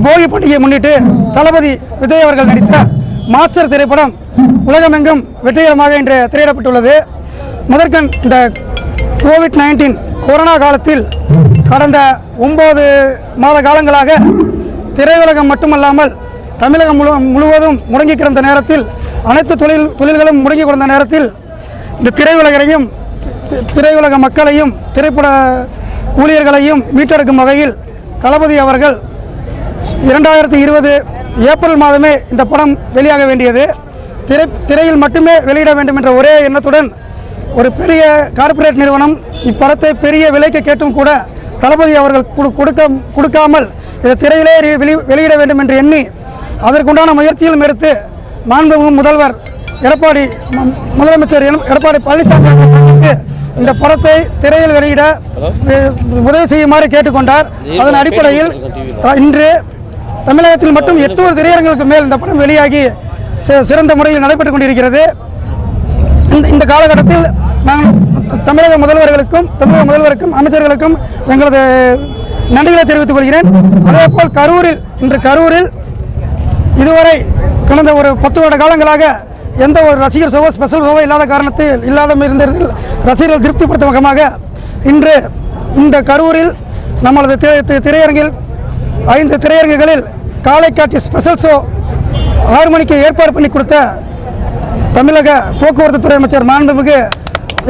போகி பண்டிகையை முன்னிட்டு தளபதி விஜய் அவர்கள் நடித்த மாஸ்டர் திரைப்படம் உலகமெங்கும் வெற்றிகரமாக இன்று திரையிடப்பட்டுள்ளது. முதற்கண் இந்த கோவிட்-19 கொரோனா காலத்தில் கடந்த 9 மாத காலங்களாக திரையுலகம் மட்டுமல்லாமல் தமிழகம் முழுவதும் முடங்கி கிடந்த நேரத்தில், அனைத்து தொழில்களும் முடங்கி கிடந்த நேரத்தில் இந்த திரையுலகரையும் திரையுலக மக்களையும் திரைப்பட ஊழியர்களையும் மீட்டெடுக்கும் வகையில் தளபதி அவர்கள் 2020 ஏப்ரல் மாதமே இந்த படம் வெளியாக வேண்டியது. திரையில் மட்டுமே வெளியிட வேண்டும் என்ற ஒரே எண்ணத்துடன் ஒரு பெரிய கார்ப்பரேட் நிறுவனம் இப்படத்தை பெரிய விலைக்கு கேட்டும் கூட தளபதி அவர்கள் கொடுக்காமல் இதை திரையிலே வெளியிட வேண்டும் என்று எண்ணி அதற்குண்டான முயற்சியிலும் எடுத்து மாண்புமிகு முதல்வர் முதலமைச்சர் எடப்பாடி பழனிசாமி அவர்களை சந்தித்து இந்த படத்தை திரையில் வெளியிட உதவி செய்யுமாறு கேட்டுக்கொண்டார். அதன் அடிப்படையில் இன்று தமிழகத்தில் மட்டும் 800 திரையரங்குகளுக்கு மேல் இந்த படம் வெளியாகி சிறந்த முறையில் நடைபெற்றுக் கொண்டிருக்கிறது. இந்த காலகட்டத்தில் நாங்கள் தமிழக முதல்வருக்கும் அமைச்சர்களுக்கும் எங்களது நன்றிகளை தெரிவித்துக் கொள்கிறேன். அதேபோல் இன்று கரூரில் இதுவரை கடந்த ஒரு 10 வருட காலங்களாக எந்த ஒரு ரசிகர் ஷோவோ ஸ்பெஷல் ஷோவோ இருந்ததில் ரசிகர்கள் திருப்திப்படுத்தும் முகமாக இன்று இந்த கரூரில் நம்மளது திரையரங்கில் 5 திரையரங்குகளில் காலை காட்சி ஸ்பெஷல் ஷோ 6 மணிக்கு ஏற்பாடு பண்ணி கொடுத்த தமிழக போக்குவரத்து துறை அமைச்சர் மாண்புமிகு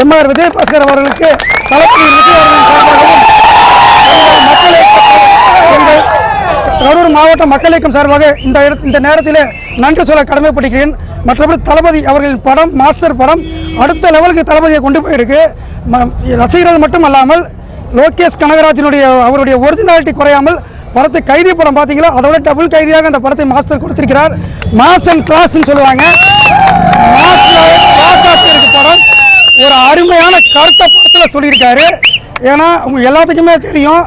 எம்ஆர் விஜயபாஸ்கர் அவர்களுக்கு தளபதி விஜய் அவர்களின் சார்பாகவும் கரூர் மாவட்ட மக்கள் இயக்கம் சார்பாக இந்த நேரத்தில் நன்றி சொல்ல கடமைப்பட்டிருக்கிறேன். மற்றபடி தளபதி அவர்களின் படம் மாஸ்டர் படம் அடுத்த லெவலுக்கு தளபதியை கொண்டு போயிருக்கு. ரசிகர்கள் மட்டும் அல்லாமல் லோகேஷ் கனகராஜனுடைய அவருடைய ஒரிஜினாலிட்டி குறையாமல் படத்தை கைதி படம் பார்த்தீங்களா, அதோட டபுள் கைதியாக அந்த படத்தை மாஸ்டர் கொடுத்திருக்கிறார். மாஸ் அண்ட் கிளாஸ்ன்னு சொல்லுவாங்க. படம் ஒரு அருமையான கருத்தை படத்தில் சொல்லியிருக்காரு. ஏன்னா அவங்க எல்லாத்துக்குமே தெரியும்,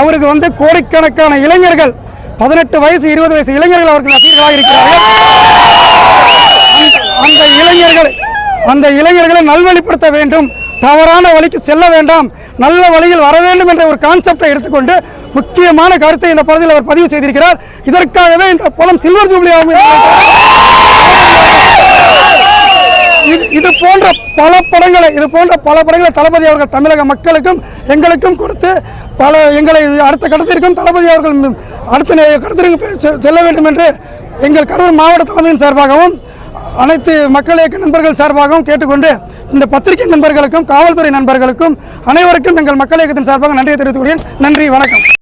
அவருக்கு கோடிக்கணக்கான இளைஞர்கள் 18 வயசு 20 வயசு இளைஞர்கள் அவருக்கு ரசிகர்களாக இருக்கிறார்கள். அந்த இளைஞர்களை நல்வழிப்படுத்த வேண்டும், தவறான வழிக்கு செல்ல வேண்டாம், நல்ல வழியில் வர வேண்டும் என்ற ஒரு கான்செப்டை எடுத்துக்கொண்டு முக்கியமான கருத்தை இந்த படத்தில் அவர் பதிவு செய்திருக்கிறார். இதற்காகவே இந்த படம் சில்வர் ஜூப்ளி ஆகும். இது போன்ற பல படங்களை தளபதி அவர்கள் தமிழக மக்களுக்கும் எங்களுக்கும் கொடுத்து எங்களை அடுத்த கட்டத்திற்கும் தளபதி அவர்கள் அடுத்த கட்டத்திற்கு செல்ல வேண்டும் என்று எங்கள் கரூர் மாவட்ட தலைமையின் சார்பாகவும் அனைத்து மக்கள் இயக்க நண்பர்கள் சார்பாகவும் கேட்டுக்கொண்டு இந்த பத்திரிகை நண்பர்களுக்கும் காவல்துறை நண்பர்களுக்கும் அனைவருக்கும் எங்கள் மக்கள் இயக்கத்தின் சார்பாக நன்றியை தெரிவித்துக் கொள்கிறேன். நன்றி, வணக்கம்.